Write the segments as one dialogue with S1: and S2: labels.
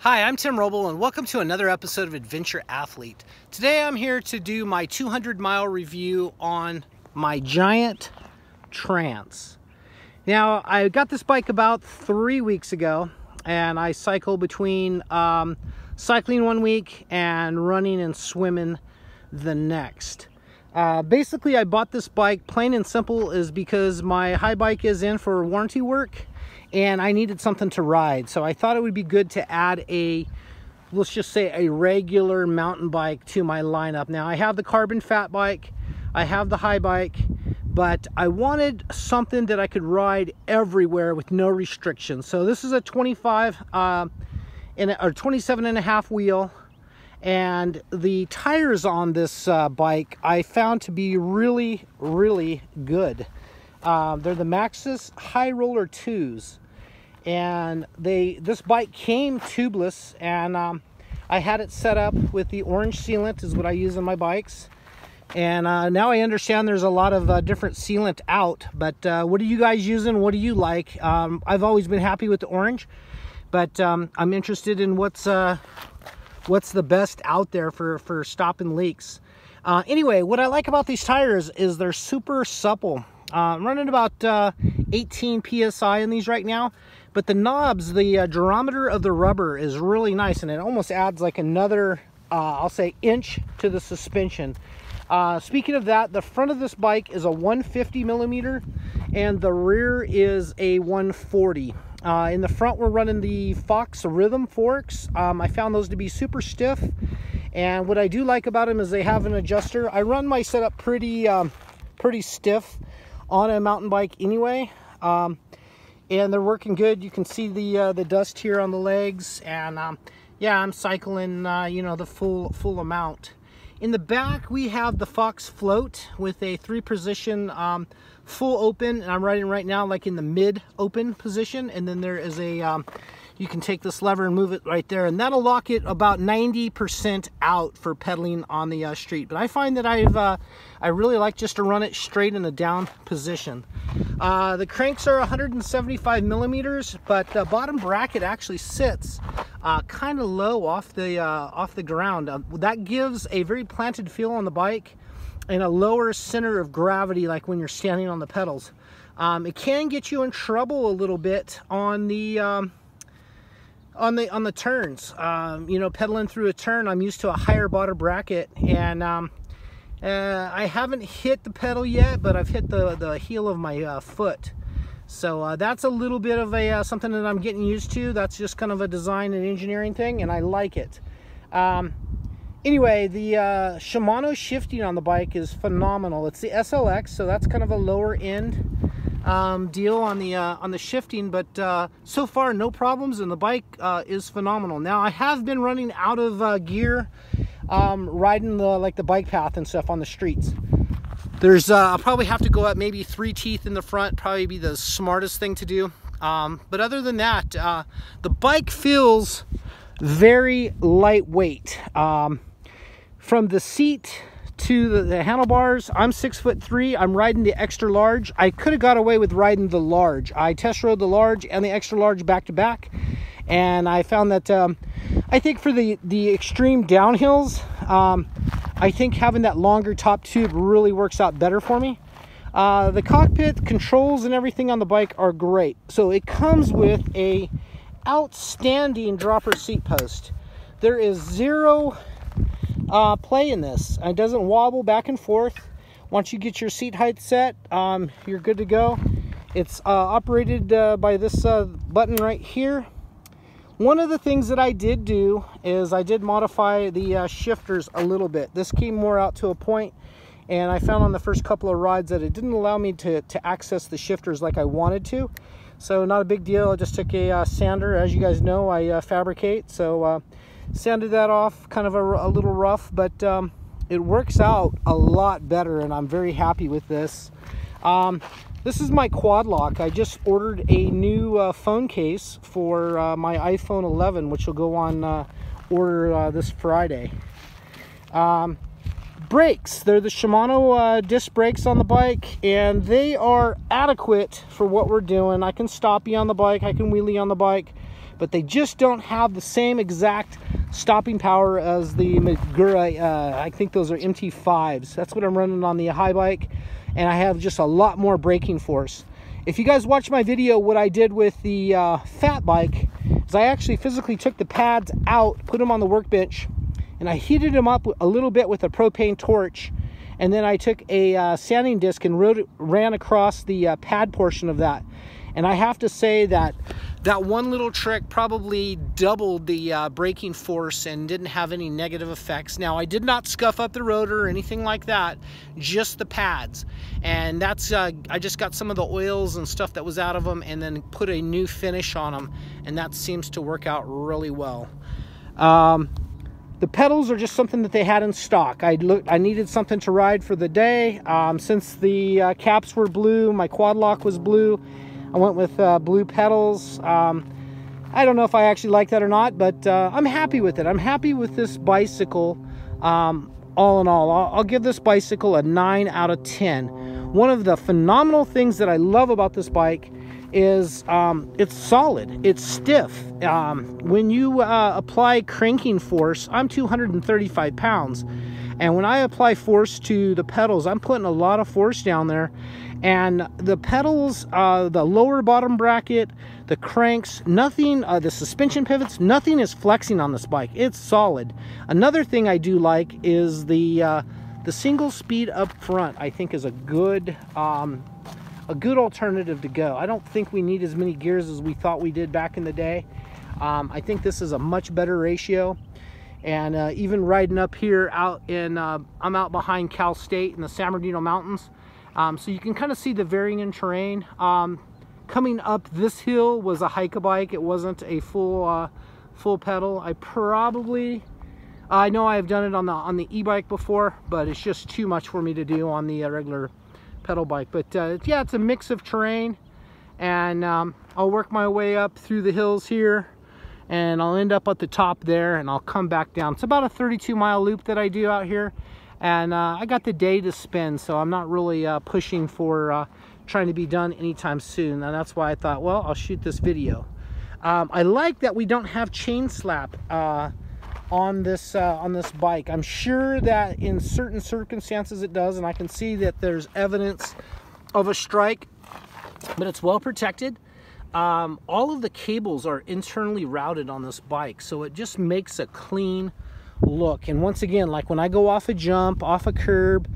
S1: Hi, I'm Tim Roble, and welcome to another episode of Adventure Athlete. Today I'm here to do my 200-mile review on my giant Trance. Now, I got this bike about 3 weeks ago, and I cycle between cycling 1 week and running and swimming the next. Basically, I bought this bike, plain and simple, is because my high bike is in for warranty work, and I needed something to ride. So I thought it would be good to add a, let's just say, a regular mountain bike to my lineup. Now, I have the carbon fat bike, I have the high bike, but I wanted something that I could ride everywhere with no restrictions. So this is a 27 and a half wheel, and the tires on this bike I found to be really good. They're the Maxxis High Roller 2s, and this bike came tubeless, and I had it set up with the orange sealant is what I use on my bikes. And now I understand there's a lot of different sealant out, but what are you guys using? What do you like? I've always been happy with the orange, but I'm interested in what's the best out there for stopping leaks. Anyway, what I like about these tires is they're super supple. I'm running about 18 psi in these right now, but the knobs, the durometer of the rubber is really nice, and it almost adds like another I'll say inch to the suspension. Speaking of that, the front of this bike is a 150 millimeter and the rear is a 140. In the front we're running the Fox Rhythm forks. I found those to be super stiff, and what I do like about them is they have an adjuster. I run my setup pretty stiff on a mountain bike anyway, and they're working good. You can see the dust here on the legs, and yeah, I'm cycling you know, the full amount. In the back we have the Fox Float with a 3-position full open, and I'm riding right now like in the mid open position, and then there is a you can take this lever and move it right there, and that'll lock it about 90% out for pedaling on the street. But I find that I really like just to run it straight in a down position. The cranks are 175 millimeters, but the bottom bracket actually sits kind of low off the ground. That gives a very planted feel on the bike and a lower center of gravity, like when you're standing on the pedals. It can get you in trouble a little bit on the turns. You know, pedaling through a turn, I'm used to a higher bottom bracket, and I haven't hit the pedal yet, but I've hit the heel of my foot. So that's a little bit of a something that I'm getting used to. That's just kind of a design and engineering thing, and I like it. Anyway, the Shimano shifting on the bike is phenomenal. It's the SLX, so that's kind of a lower end deal on the shifting, but so far no problems, and the bike is phenomenal. Now, I have been running out of gear riding the bike path and stuff on the streets. There's I'll probably have to go up maybe 3 teeth in the front, probably be the smartest thing to do. But other than that, the bike feels very lightweight. From the seat to the handlebars, I'm 6'3". I'm riding the extra large. I could have got away with riding the large. I test rode the large and the extra large back to back, and I found that I think for the extreme downhills, I think having that longer top tube really works out better for me. The cockpit controls and everything on the bike are great. So it comes with a outstanding dropper seat post. There is zero play in this. It doesn't wobble back and forth. Once you get your seat height set, you're good to go. It's operated by this button right here. One of the things that I did do is I did modify the shifters a little bit. This came more out to a point, and I found on the first couple of rides that it didn't allow me to access the shifters like I wanted to. So not a big deal. I just took a sander. As you guys know, I fabricate, so sanded that off, kind of a little rough, but it works out a lot better, and I'm very happy with this. This is my quad lock. I just ordered a new phone case for my iPhone 11, which will go on order this Friday. brakes. They're the Shimano disc brakes on the bike, and they are adequate for what we're doing. I can stoppie on the bike, I can wheelie on the bike, but they just don't have the same exact stopping power as the Magura. I think those are MT5s. That's what I'm running on the high bike, and I have just a lot more braking force. If you guys watch my video, what I did with the fat bike is I actually physically took the pads out, put them on the workbench, and I heated them up a little bit with a propane torch, and then I took a sanding disc and ran across the pad portion of that. And I have to say that that one little trick probably doubled the braking force and didn't have any negative effects. Now, I did not scuff up the rotor or anything like that, just the pads. And that's, I just got some of the oils and stuff that was out of them and then put a new finish on them, and that seems to work out really well. The pedals are just something that they had in stock. I needed something to ride for the day. Since the caps were blue, my quad lock was blue, I went with blue pedals. I don't know if I actually like that or not, but I'm happy with it. I'm happy with this bicycle. All in all, I'll give this bicycle a 9 out of 10. One of the phenomenal things that I love about this bike is it's solid, it's stiff. When you apply cranking force, I'm 235 pounds, and when I apply force to the pedals, I'm putting a lot of force down there, and the pedals, the lower bottom bracket, the cranks, nothing, the suspension pivots, nothing is flexing on this bike. It's solid. Another thing I do like is the single speed up front. I think is a good alternative to go. I don't think we need as many gears as we thought we did back in the day. I think this is a much better ratio, and even riding up here out in I'm out behind Cal State in the San Bernardino Mountains, so you can kind of see the varying in terrain. Coming up this hill was a hike-a-bike. It wasn't a full pedal. I know I've done it on the e-bike before, but it's just too much for me to do on the regular pedal bike. But yeah, it's a mix of terrain, and I'll work my way up through the hills here, and I'll end up at the top there, and I'll come back down. It's about a 32-mile loop that I do out here, and I got the day to spend, so I'm not really pushing for trying to be done anytime soon. And that's why I thought, well, I'll shoot this video. I like that we don't have chain slap on this bike. I'm sure that in certain circumstances it does, and I can see that there's evidence of a strike, but it's well protected. All of the cables are internally routed on this bike, so it just makes a clean look. And once again, like when I go off a jump, off a curb,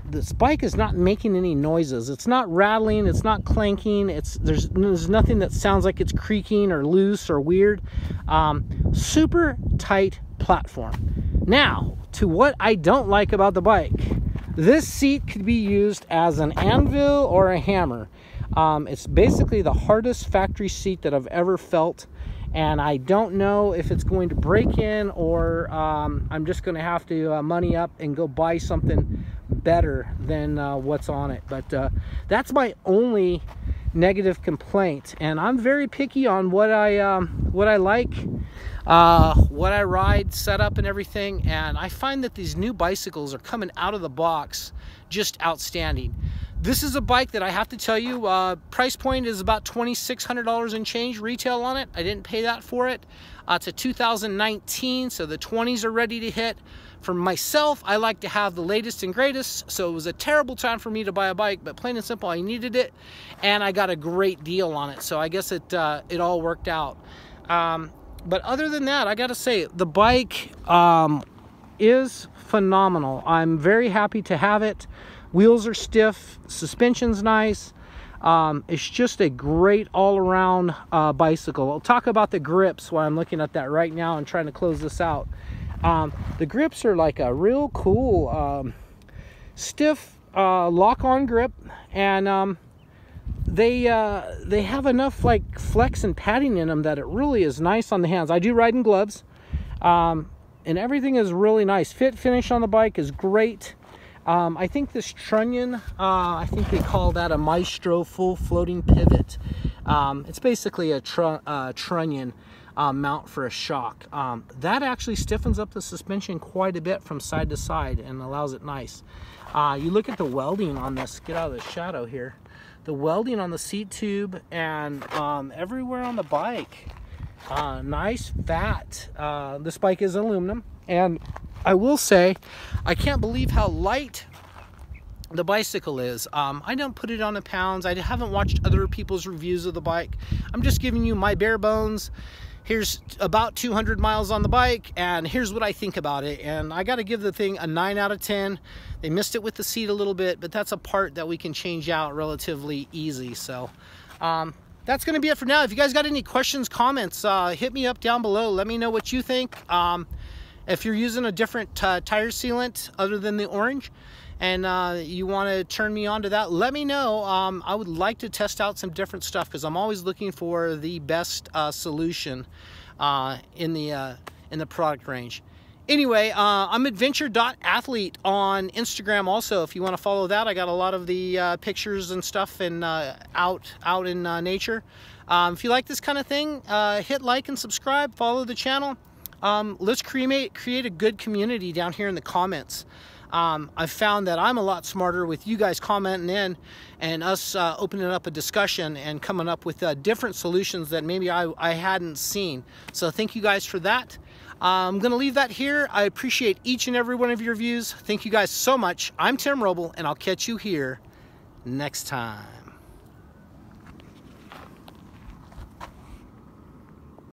S1: this bike is not making any noises. It's not rattling, it's not clanking, there's nothing that sounds like it's creaking or loose or weird. Super tight platform. Now, to what I don't like about the bike. This seat could be used as an anvil or a hammer. It's basically the hardest factory seat that I've ever felt, and I don't know if it's going to break in, or I'm just going to have to money up and go buy something better than what's on it. But that's my only negative complaint, and I'm very picky on what I like, what I ride, setup and everything, and I find that these new bicycles are coming out of the box just outstanding. This is a bike that I have to tell you, price point is about $2,600 and change retail on it. I didn't pay that for it. It's a 2019, so the 20s are ready to hit. For myself, I like to have the latest and greatest, so it was a terrible time for me to buy a bike, but plain and simple, I needed it, and I got a great deal on it, so I guess it all worked out. But other than that, I gotta say, the bike is phenomenal. I'm very happy to have it. Wheels are stiff, suspension's nice. It's just a great all-around bicycle. I'll talk about the grips while I'm looking at that right now and trying to close this out. The grips are like a real cool stiff lock-on grip, and they have enough like flex and padding in them that it really is nice on the hands. I do ride in gloves, and everything is really nice. Fit finish on the bike is great. I think this trunnion, I think they call that a Maestro full floating pivot. It's basically a trunnion mount for a shock. That actually stiffens up the suspension quite a bit from side to side and allows it nice. You look at the welding on this, get out of the shadow here. The welding on the seat tube and everywhere on the bike. Nice fat. This bike is aluminum, and I will say I can't believe how light the bicycle is. I don't put it on in pounds. I haven't watched other people's reviews of the bike. I'm just giving you my bare bones. Here's about 200 miles on the bike, and here's what I think about it. And I got to give the thing a 9 out of 10. They missed it with the seat a little bit, but that's a part that we can change out relatively easy. So that's going to be it for now. If you guys got any questions, comments, hit me up down below. Let me know what you think. If you're using a different tire sealant other than the orange, and you want to turn me on to that, let me know. I would like to test out some different stuff because I'm always looking for the best solution in the product range. Anyway, I'm adventure.athlete on Instagram also. If you want to follow that, I got a lot of the pictures and stuff and out in nature. If you like this kind of thing, hit like and subscribe, follow the channel. Let's create a good community down here in the comments. I've found that I'm a lot smarter with you guys commenting in and us opening up a discussion and coming up with different solutions that maybe I hadn't seen. So thank you guys for that. I'm going to leave that here. I appreciate each and every one of your views. Thank you guys so much. I'm Tim Roble, and I'll catch you here next time.